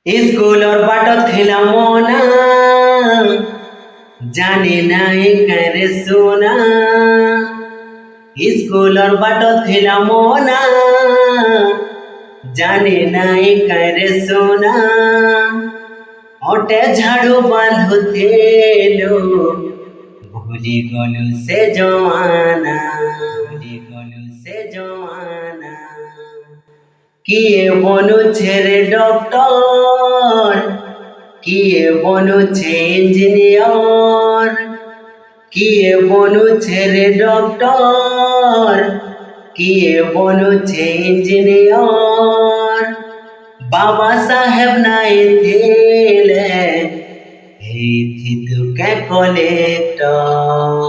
স্কুলৰ বাটত খেলা মনা জানে নাই কাৰে সোনা স্কুলৰ বাটত খেলা মনা জানে নাই কাৰে সোনা ওটে ঝাড়ু বাঁধুতেলো ভুলি গলু সে জমানা কিয়ে বনুছে রে ডক্টর কিয়ে বনুছে ইঞ্জিনিয়ার কিয়ে বনুছে রে ডক্টর কিয়ে বনুছে ইঞ্জিনিয়ার বাবা সাহেব নাই থিলে এই থিতু কে কলেক্টর